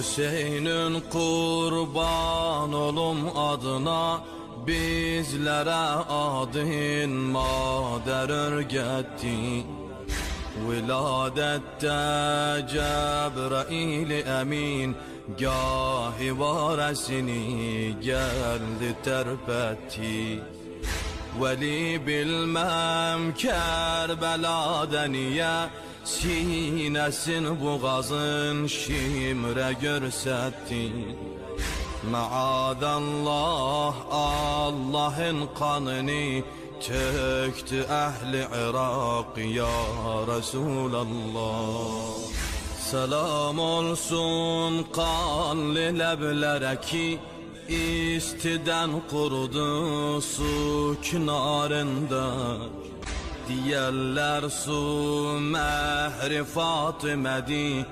Hüseyin'in kurban olum adına, bizlere adın mader örgetti. Viladette Cebrail emin, gahi varesini geldi terpetti. Veli bilmem Kerbela'da niye, sinesin boğazın şimre görsetti. Maadallah Allah'ın kanını töktü ehli Irak ya Resulallah. Selam olsun kanlı leblere ki, istiden kurudu su kenarında. Diyerler su mehri Fatıme'di.